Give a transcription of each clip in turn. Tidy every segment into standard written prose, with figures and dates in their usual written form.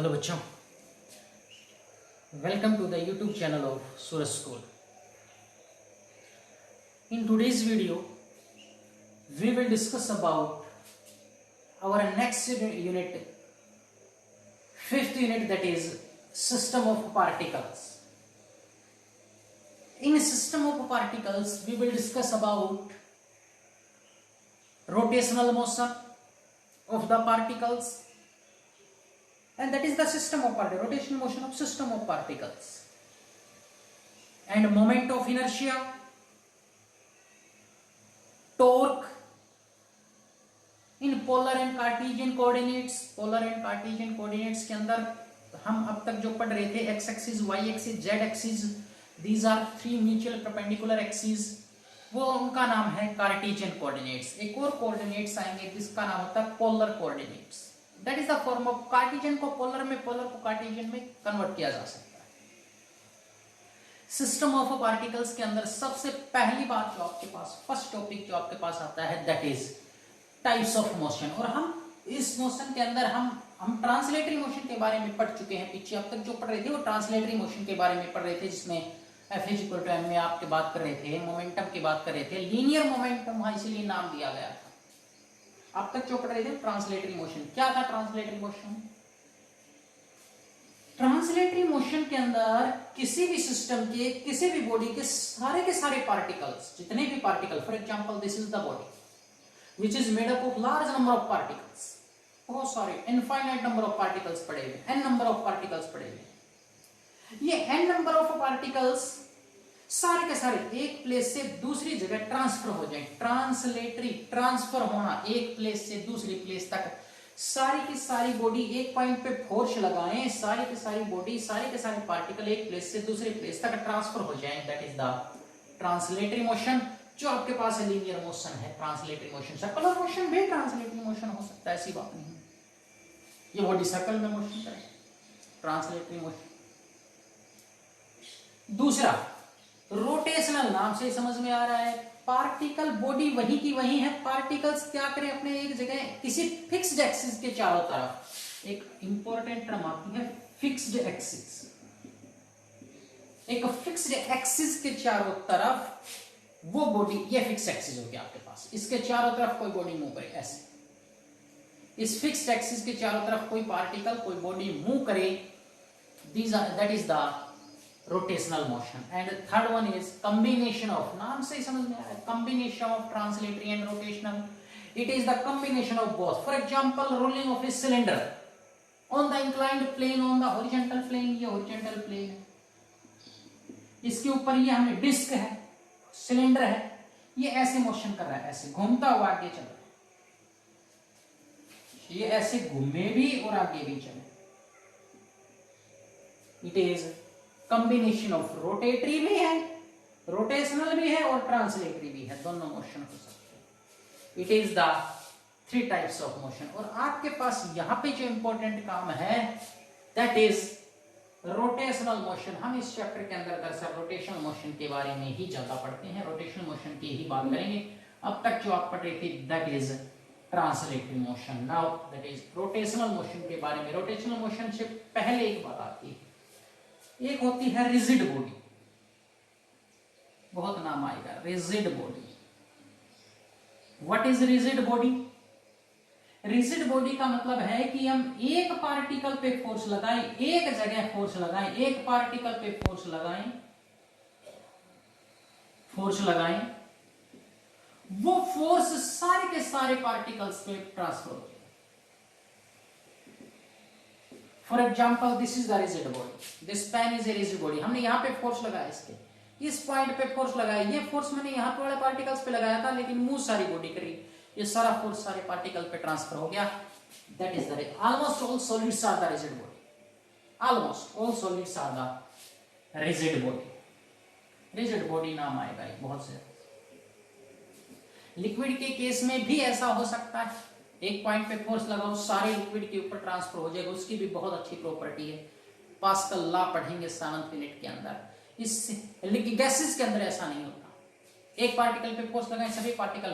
Hello बच्चों, welcome to the YouTube channel of Suraj school. In today's video, we will discuss about our next unit, fifth unit, that is system of particles. In system of particles, we will discuss about rotational motion of the particles, and that is the system of particles, rotational motion of system of particles, and moment of inertia, torque in polar and Cartesian coordinates. Polar and Cartesian coordinates के अंदर हम अब तक जो पढ़ रहे थे, X axis, Y axis, Z axis, these are three mutual perpendicular axis, वो उनका नाम है कार्टेशियन कोऑर्डिनेट्स. एक और कोऑर्डिनेट्स आएंगे जिसका नाम होता है polar coordinates. That is the form of Cartesian को पोलर में, पोलर को कार्टेशियन में कन्वर्ट किया जा सकता है. सिस्टम ऑफ पार्टिकल्स के अंदर सबसे पहली बात जो आपके पास, फर्स्ट टॉपिक जो आपके पास आता है, that is types of motion. और हम इस मोशन के अंदर हम ट्रांसलेटरी मोशन के बारे में पढ़ चुके हैं. पीछे अब तक जो पढ़ रहे थे वो ट्रांसलेटरी मोशन के बारे में पढ़ रहे थे, जिसमें F is equal to M में आपके बात कर रहे थे, मोमेंटम की बात कर रहे थे, लीनियर मोमेंटम, इसीलिए नाम दिया गया था. अब तक जो पढ़ रहे थे ट्रांसलेटरी मोशन. क्या था ट्रांसलेटरी मोशन? ट्रांसलेटरी मोशन के अंदर किसी भी सिस्टम के, किसी भी बॉडी के सारे पार्टिकल्स, जितने भी particle, for example this is the body which is made up of large number of particles, बहुत सारे infinite number of particles पड़े हुए, n number of particles पड़े हुए. ये n number of particles सारे के सारे एक प्लेस से दूसरी जगह ट्रांसफर हो जाए. ट्रांसलेटरी, ट्रांसफर होना एक प्लेस से दूसरी प्लेस तक. सारी की सारी बॉडी एक पॉइंट पे फोर्स लगाएं, सारी की सारी बॉडी, सारे के सारे पार्टिकल एक प्लेस से दूसरी प्लेस तक ट्रांसफर हो जाए. That is the translatory motion. जो आपके पास है लीनियर मोशन है ट्रांसलेटरी मोशन. सर्कुलर मोशन भी ट्रांसलेटरी मोशन हो सकता है, ऐसी बात नहीं. ये बॉडी सर्कल में मोशन करे, ट्रांसलेटरी मोशन. दूसरा, रोटेशनल, नाम से समझ में आ रहा है, पार्टिकल बॉडी वही की वही है, पार्टिकल्स क्या करें, अपने एक जगह किसी फिक्स्ड एक्सिस के चारों तरफ. एक इंपॉर्टेंट टर्म आती है फिक्स्ड एक्सिस. एक फिक्स्ड एक्सिस के चारों तरफ वो बॉडी, ये फिक्स एक्सिस हो गया आपके पास, इसके चारों तरफ कोई बॉडी मूव करे ऐसे. इस फिक्स्ड एक्सिस के चारों तरफ कोई पार्टिकल, कोई बॉडी मूव करे, that is the rotational motion. And third one is combination of, नाम से ही समझ में आ रहा है, combination of translatory and rotational. It is the combination of both. For example, rolling of a cylinder on the inclined plane, on the horizontal plane. ये horizontal plane है, इसके ऊपर ये हमें डिस्क है, सिलेंडर है, ये ऐसे मोशन कर रहा है, ऐसे घूमता हुआ आगे चल रहा है. ये ऐसे घूमे भी और आगे भी चले. It is combination of rotatory भी है, रोटेशनल भी है और ट्रांसलेटरी भी है, दोनों मोशन हो सकते हैं. It is the three types of motion. और आपके पास यहां पे जो इंपॉर्टेंट काम है, दैट इज रोटेशनल मोशन. हम इस चैप्टर के अंदर दरअसल रोटेशनल मोशन के बारे में ही ज्यादा पढ़ते हैं, रोटेशनल मोशन की ही बात करेंगे. अब तक जो आप पढ़ रहे थे that is translatory motion. Now that is rotational motion के बारे में. रोटेशनल मोशन से पहले एक बात आती है, एक होती है रिजिड बॉडी. बहुत नाम आएगा, rigid body. What is rigid body? Rigid body का मतलब है कि हम एक पार्टिकल पे फोर्स लगाएं, एक जगह फोर्स लगाएं, एक पार्टिकल पे फोर्स लगाएं, वो फोर्स सारे के सारे पार्टिकल्स पे ट्रांसफर हो जाए. For example, this is the rigid body, this pen is a rigid body. हमने यहां पे फोर्स लगाया, इसके इस पॉइंट पे फोर्स लगाया. ये फोर्स मैंने यहां पे वाले पार्टिकल्स पे लगाया था, लेकिन मूव सारी बॉडी करी, ये सारा फोर्स सारे पार्टिकल पे ट्रांसफर हो गया. That is the almost all solids are the rigid body. Almost all solids are the rigid body. Rigid body नाम आएगा बहुत से. लिक्विड के केस में भी ऐसा हो सकता है, एक पॉइंट पे फोर्स लगाओ, सारे लिक्विड के ऊपर ट्रांसफर हो जाएगा. उसकी भी बहुत अच्छी प्रॉपर्टी है, पास्कल लॉ पढ़ेंगे 7th यूनिट के अंदर. लेकिन गैसेस के अंदर ऐसा नहीं होता. एक पार्टिकल पे फोर्स लगाएं, सभी पार्टिकल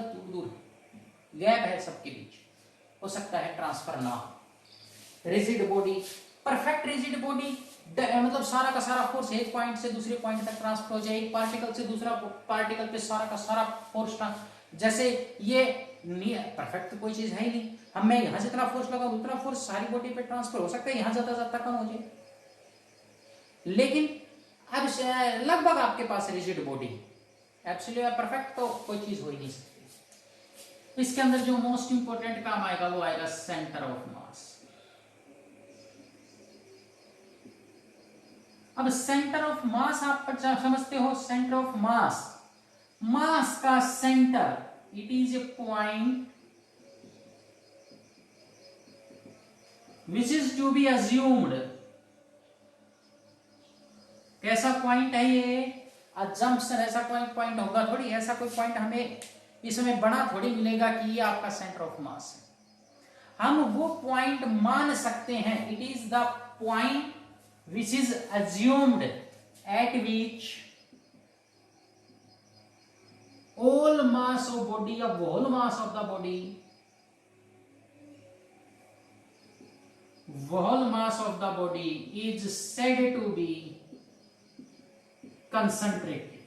दूर दूर, गैप है सबके बीच, हो सकता है ट्रांसफर ना हो. Rigid body, perfect rigid body मतलब सारा का सारा फोर्स एक पॉइंट से दूसरे पॉइंट तक ट्रांसफर हो जाए, एक पार्टिकल से दूसरा पार्टिकल पे सारा का सारा फोर्स, जैसे ये परफेक्ट तो कोई चीज है ही नहीं, हम मैं यहां जितना फोर्स लगाऊं उतना फोर्स सारी बॉडी पे ट्रांसफर हो सकता है, यहां ज्यादा ज्यादा कम हो जाए। लेकिन अब लगभग आपके पास रिजिड बॉडी, एब्सोल्यूट परफेक्ट तो कोई चीज हो ही नहीं सकती। इसके अंदर जो मोस्ट इंपोर्टेंट काम आएगा वो आएगा सेंटर ऑफ मास। अब सेंटर ऑफ मास आप समझते हो, सेंटर ऑफ मास, मास का centre, it is a point which is to be assumed. कैसा पॉइंट है ये? अजम्पशन, ऐसा कोई पॉइंट होगा थोड़ी, ऐसा कोई पॉइंट हमें इसमें बना थोड़ी मिलेगा कि ये आपका सेंटर ऑफ मास है। हम वो पॉइंट मान सकते हैं, it is the point which is assumed at which all mass of body, of whole mass of the body, whole mass of the body is said to be concentrated।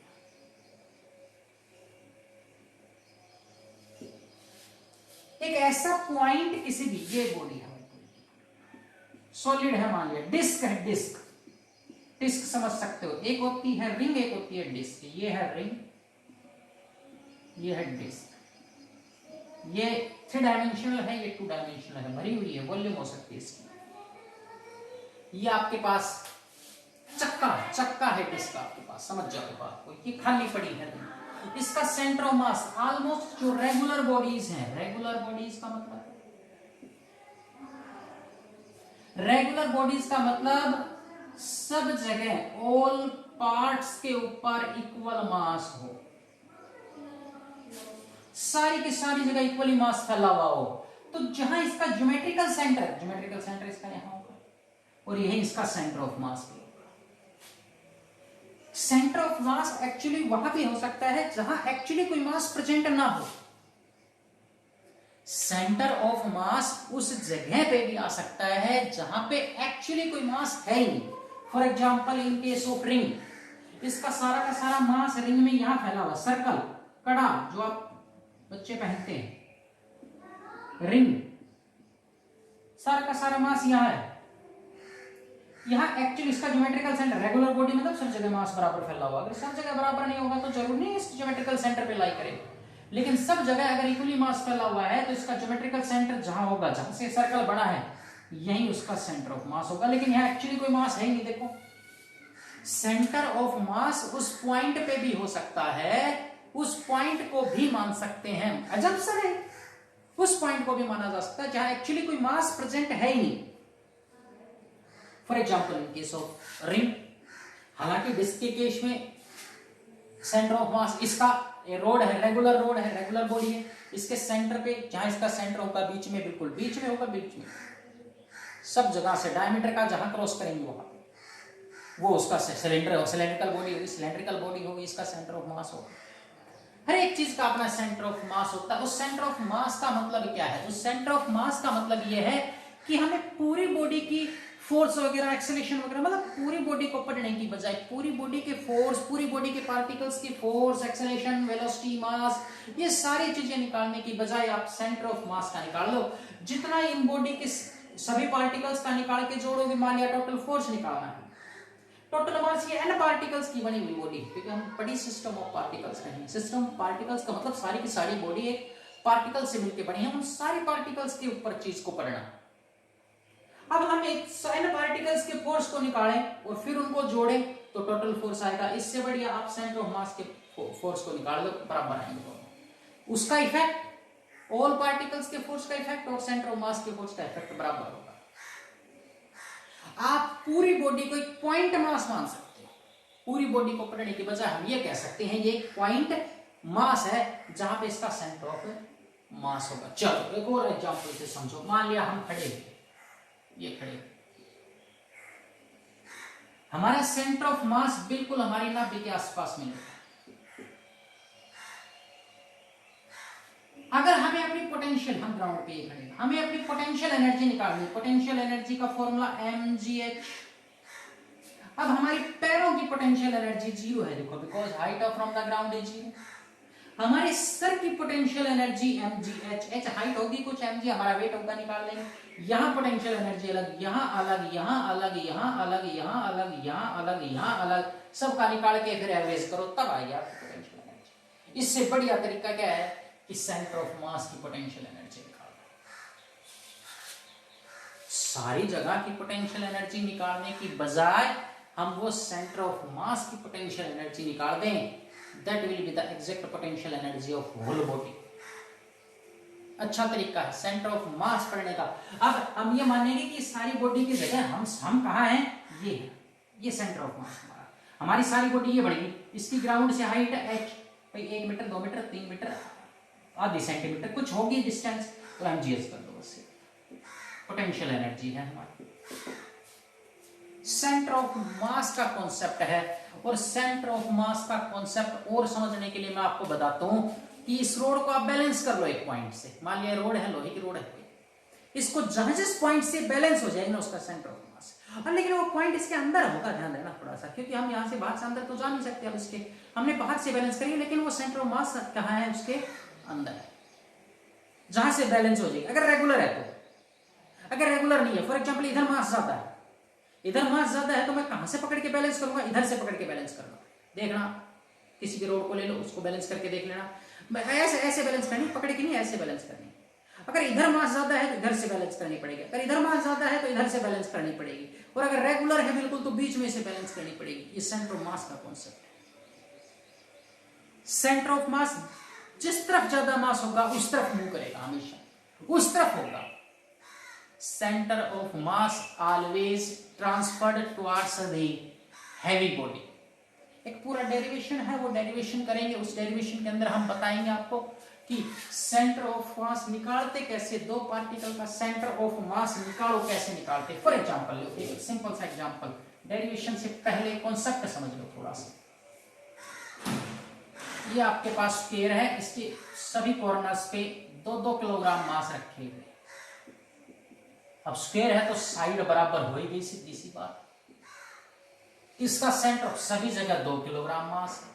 एक ऐसा point किसी भी, ये body है solid है, मान लिया disc है, डिस्क, डिस्क समझ सकते हो, एक होती है रिंग, एक होती है डिस्क, ये है रिंग, ये है डिस्क, ये 3 डायमेंशनल है, ये 2 डायमेंशनल है, भरी हुई है, वॉल्यूम हो सकती है इसकी। ये आपके पास चक्का, चक्का है डिस्क आपके पास, समझ जाओ बात को, ये खाली पड़ी है। इसका सेंटर ऑफ मास ऑलमोस्ट जो रेगुलर बॉडीज हैं, रेगुलर बॉडीज का मतलब, रेगुलर बॉडीज का मतलब सब जगह ऑल पार्ट्स के ऊपर इक्वल मास हो, सारी की सारी जगह इक्वली मास फैला हुआ हो। तो जहां इसका ज्योमेट्रिकल सेंटर, ज्योमेट्रिकल सेंटर इसका यहां होगा और यही इसका सेंटर ऑफ मास भी होगा। सेंटर ऑफ मास एक्चुअली वहां भी हो सकता है जहां एक्चुअली कोई मास प्रेजेंट ना हो। सेंटर ऑफ मास उस जगह पे भी आ सकता है जहां पे एक्चुअली कोई मास है ही नहीं। For example in case of ring, इसका सारा का सारा मास रिंग में यहां फैला हुआ, सर्कल, कड़ा जो आप बच्चे पहनते हैं, रिंग, सारा का सारा मास यहां है। यहां एक्चुअली इसका ज्योमेट्रिकल सेंटर, रेगुलर बॉडी मतलब सब जगह मास बराबर फैला हुआ, अगर सब जगह बराबर नहीं होगा तो जरूर नहीं इस ज्योमेट्रिकल सेंटर पे लाई करेगा, लेकिन सब जगह अगर इक्वली मास फैला हुआ है तो इसका ज्योमेट्रिकल सेंटर जहां होगा, जहां से सर्कल बना है, यही उसका सेंटर ऑफ मास होगा। लेकिन यहां एक्चुअली कोई मास है ही नहीं। देखो, सेंटर ऑफ मास उस पॉइंट पे भी हो सकता है, उस पॉइंट को भी मान सकते हैं, अजम्पशन है, उस पॉइंट को भी माना जा सकता है जहां एक्चुअली कोई मास प्रेजेंट है ही नहीं। For example in case of ring, हालांकि डिस्क के केस में सेंटर ऑफ मास, इसका रोड है, रेगुलर रोड है, रेगुलर बॉडी है, इसके सेंटर पे जहां इसका सेंटर होगा बीच में, बिल्कुल बीच में होगा, बीच में सब जगह से डायमीटर का जहां क्रॉस करेंगे वहां वो उसका सिलेंडर हो, सिलेंड्रिकल बॉडी होगी, सिलेंड्रिकल बॉडी होगी, इसका सेंटर ऑफ मास होगा। हर एक चीज का अपना सेंटर ऑफ मास होता है। उस सेंटर ऑफ मास का मतलब क्या है? उस सेंटर ऑफ मास का मतलब यह है कि हमें पूरी बॉडी की फोर्स वगैरह, एक्सेलेरेशन वगैरह, मतलब पूरी बॉडी को पढ़ने की बजाय पूरी बॉडी के फोर्स, पूरी बॉडी के पार्टिकल्स की फोर्स, एक्सेलेरेशन, वेलोसिटी, मास, ये सारी चीजें निकालने की बजाय आप सेंटर ऑफ मास का निकाल लो। जितना इन बॉडी के सभी पार्टिकल्स का निकाल के जोड़ोगे, मान लिया टोटल फोर्स निकालना है, टोटल मास ये n पार्टिकल्स की बनी हुई बॉडी, क्योंकि हम बड़ी सिस्टम ऑफ पार्टिकल्स हैं। सिस्टम ऑफ पार्टिकल्स का मतलब सारी की सारी बॉडी एक पार्टिकल से मिलकर बनी है, उन सारी पार्टिकल्स के ऊपर चीज को पढ़ना। अब हम एक n पार्टिकल्स के फोर्स को निकालें और फिर उनको जोड़ें तो टोटल फोर्स आएगा। इससे बढ़िया आप सेंटर ऑफ मास के फोर्स को निकाल दो, बराबर आएंगे दोनों। उसका इफेक्ट ऑल पार्टिकल्स के फोर्स का इफेक्ट और सेंटर ऑफ मास के फोर्स का इफेक्ट बराबर होगा। आप पूरी बॉडी को एक पॉइंट मास मान सकते हो। पूरी बॉडी को पढ़ने के बजाय हम ये कह सकते हैं ये एक पॉइंट मास है जहां पे इसका सेंटर ऑफ मास होगा। चलो एक और एग्जांपल से समझो। मान लिया हम खड़े, ये खड़े, हमारा सेंटर ऑफ मास बिल्कुल हमारी नाभि के आसपास में है। अगर हमें अपनी पोटेंशियल, हम ग्राउंड पे खड़े हैं, हमें अपनी पोटेंशियल एनर्जी निकालनी है, पोटेंशियल एनर्जी का फॉर्मूला mgh। अब हमारी पैरों की पोटेंशियल एनर्जी जीरो है, देखो, because height of from the ground is zero. हमारे सर की potential energy mgh, h height होगी कुछ, mg हमारा वेट होगा, निकाल लेंगे। यहाँ पोटेंशियल एनर्जी अलग, यहाँ अलग, यहाँ अलग, यहाँ अलग, यहाँ अलग, यहाँ अलग, यहाँ अलग, सबका निकाल के फिर एवरेज करो, तब आएगी आपकी पोटेंशियल एनर्जी। इससे बढ़िया तरीका क्या है कि सेंटर ऑफ मास की पोटेंशियल एनर्जी निकालना। सारी जगह की पोटेंशियल एनर्जी निकालने की बजाय हम वो सेंटर ऑफ मास की पोटेंशियल एनर्जी निकाल दें, that will be the exact potential energy of whole body। अच्छा तरीका है सेंटर ऑफ मास पढ़ने का। अब हम ये मानेंगे कि सारी बॉडी की जगह हम कहाँ हैं, ये है, ये सेंटर ऑफ मास हमारा, हमारी सारी बॉडी ये बढ़ेगी, इसकी ग्राउंड से हाइट h, भाई 1 मीटर, 2 मीटर, 3 मीटर, आधी सेंटीमीटर कुछ होगी डिस्टेंस, तो mgs कर दो, बस पोटेंशियल एनर्जी है हमारी। सेंटर ऑफ मास का कॉन्सेप्ट है, और सेंटर ऑफ मास का कॉन्सेप्ट और समझने के लिए मैं आपको बताता हूं कि इस रोड को आप बैलेंस कर लो एक पॉइंट से। मान लिया रोड है, लोहे की रोड है, इसको जहां जिस पॉइंट से बैलेंस हो जाएगा ना, उसका सेंटर ऑफ मास। और लेकिन वो पॉइंट इसके अंदर होगा, ध्यान देना थोड़ा सा, क्योंकि हम यहां से बाहर से अंदर तो जा नहीं सकते। अब इसके हमने बाहर से बैलेंस करिए, लेकिन वो सेंटर ऑफ मास कहाँ है, उसके अंदर है, जहां से बैलेंस हो जाएगा। अगर रेगुलर है तो, अगर रेगुलर नहीं है, फॉर एग्जाम्पल इधर मास ज्यादा है, इधर मास ज्यादा है, तो मैं कहां से पकड़ के बैलेंस करूंगा, इधर से पकड़ के बैलेंस करूंगा। देखना, किसी भी रोड को ले लो, उसको बैलेंस करके देख लेना, ऐसे ऐसे बैलेंस करनी, पकड़ के नहीं, ऐसे बैलेंस करनी। अगर इधर मास ज्यादा है तो इधर से बैलेंस करनी पड़ेगी, अगर इधर मास ज्यादा है तो इधर से बैलेंस करनी पड़ेगी, और अगर रेगुलर है बिल्कुल तो बीच में से बैलेंस करनी पड़ेगी। ये सेंटर ऑफ मास का कॉन्सेप्ट है। सेंटर ऑफ मास, जिस तरफ ज्यादा मास होगा उस तरफ मूव करेगा, हमेशा उस तरफ होगा। Centre of mass always transferred towards the heavy body. एक पूरा डेरिवेशन है, वो डेरिवेशन करेंगे, उस डेरिवेशन के अंदर हम बताएंगे आपको कि सेंटर ऑफ मास निकालते कैसे, दो पार्टिकल का सेंटर ऑफ मास निकालो कैसे निकालते। फॉर एग्जांपल लो, एक सिंपल सा एग्जांपल, डेरिवेशन से पहले कॉन्सेप्ट समझ लो थोड़ा सा। ये आपके पास स्फीयर है, इसके सभी कॉर्नर्स पे 2-2 किलोग्राम मास रखे हुए। अब स्क्वायर है तो साइड बराबर हो ही गई, सीधी सी बात। इसका सेंटर ऑफ सभी जगह 2 किलोग्राम मास है।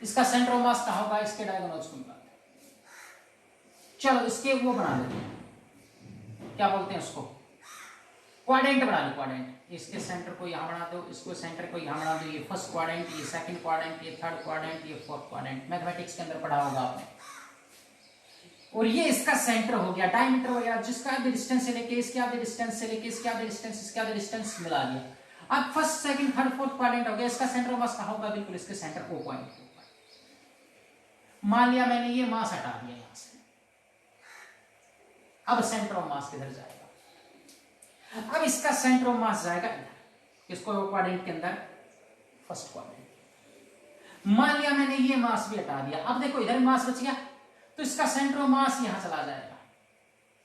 इसका सेंटर ऑफ मास कहां होगा, इसके डायगोनल्स को निकालते हैं। चलो इसके वो बना लेते हैं, क्या बोलते हैं उसको, क्वाड्रेंट बना लो, क्वाड्रेंट। इसके सेंटर को यहां बना दो, इसको सेंटर को यहां बना दो, ये फर्स्ट क्वाड्रेंट, ये सेकंड क्वाड्रेंट, ये थर्ड क्वाड्रेंट, ये फोर्थ क्वाड्रेंट। मैथमेटिक्स के अंदर पढ़ा होगा आपने। और ये इसका सेंटर हो गया, डायमीटर वगैरह जिसका आधे डिस्टेंस से लेके इसके आधे डिस्टेंस से लेके इसके आधे डिस्टेंस, इसके आधे डिस्टेंस मिला दिया। अब first second third fourth quadrant हो गया, इसका सेंटर ऑफ मास कहां होगा, बिल्कुल इसके सेंटर ओ पॉइंट। मान लिया मैंने ये मास हटा दिया यहां से, अब सेंटर ऑफ मास किधर जाएगा, अब इसका सेंटर ऑफ मास जाएगा इधर, इसको क्वाड्रेंट के अंदर फर्स्ट क्वाड्रेंट। मान लिया मैंने ये मास भी हटा दिया, अब देखो इधर मास बच गया, तो इसका सेंटर ऑफ मास यहां चला जाएगा,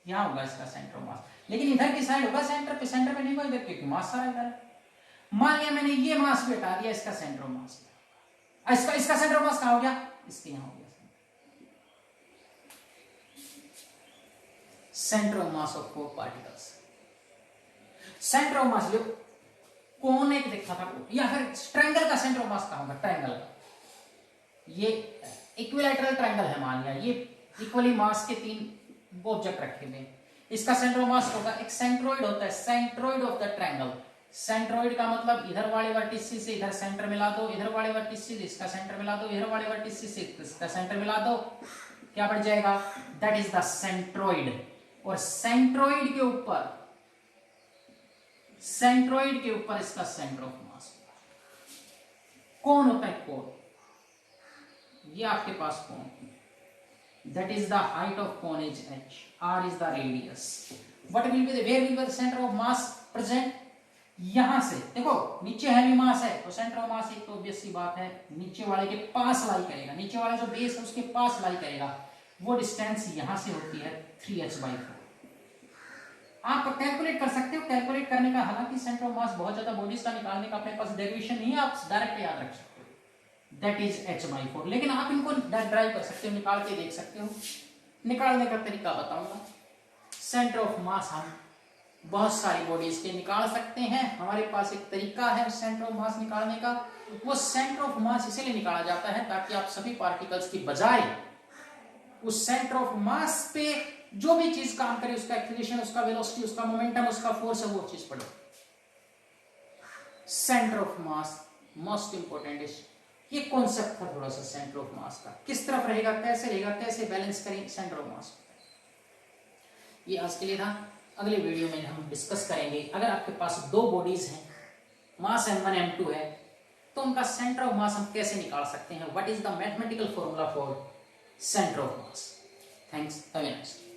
यहां होगा इसका सेंटर ऑफ मास, लेकिन इधर की साइड होगा सेंटर पे, सेंटर पे नहीं होगा इधर, क्योंकि मास सारा इधर है। मान लिया मैंने ये मास भी हटा दिया, इसका सेंटर ऑफ मास इसका सेंटर ऑफ मास कहां हो गया, इसके यहां हो गया। Centre of mass of 4 particles. Centre of mass, कौन एक देखा था, या फिर ट्रायंगल का सेंटर ऑफ मास कहां होगा, ट्रायंगल का, ये इक्विलैटरल ट्रायंगल है, मान लिया ये इक्वली मास के 3 ऑब्जेक्ट रखे हुए, इसका सेंटर ऑफ मास होगा, एक सेंट्रोइड होता है, centroid of the triangle. Centroid का मतलब इधर वाले वर्टिसेस से इधर सेंटर मिला दो, इधर वाले वर्टिसेस से इसका सेंटर मिला दो, इधर वाले वर्टिसेस से इसका सेंटर मिला दो, क्या बन जाएगा, दैट इज द सेंट्रोइड। और सेंट्रोइड के ऊपर इसका सेंटर ऑफ मास कौन होता है, कोन, ये आपके पास कोन, that is the height of cone is h, r is the radius, what will be the, where will be the center of mass present, यहां से देखो नीचे हैवी मास है तो सेंटर ऑफ मास एक तो ऑब्वियस सी बात है नीचे वाले के पास लाई करेगा, नीचे वाला जो बेस है उसके पास लाई करेगा, वो डिस्टेंस यहां से होती है 3h/4। आप कैलकुलेट कर सकते हो, कैलकुलेट करने का, हालांकि सेंटर ऑफ मास बहुत ज्यादा बॉडीज का निकालने का अपने पास डेरिवेशन नहीं है, आप डायरेक्ट याद रख सकते हो, दैट इज h/4। लेकिन आप इनको ड्राइव कर सकते हो, निकाल के देख सकते हो। निकालने का तरीका बताऊंगा। सेंटर ऑफ मास हम बहुत सारी बॉडीज के निकाल सकते हैं। हमारे पास एक तरीका है सेंटर ऑफ मास निकालने का। वो सेंटर ऑफ मास इसलिए निकाला जाता है ताकि आप सभी पार्टिकल्स की बजाय उस सेंटर ऑफ मास पे जो भी चीज काम करे, उसका एक्सीलरेशन, उसका वेलोसिटी, उसका मोमेंटम, उसका फोर्स है, वो चीज पढ़ो। Centre of mass most important is ये कॉन्सेप्ट था थोड़ा सा सेंटर ऑफ मास का, किस तरफ रहेगा, कैसे बैलेंस करें सेंटर ऑफ मास। ये आज के लिए था। अगले वीडियो में हम डिस्कस करेंगे, अगर आपके पास दो बॉडीज हैं, मास m1 m2 है, तो उनका सेंटर ऑफ मास हम कैसे निकाल सकते हैं, what is the mathematical formula for centre of mass. Thanks, have a nice day.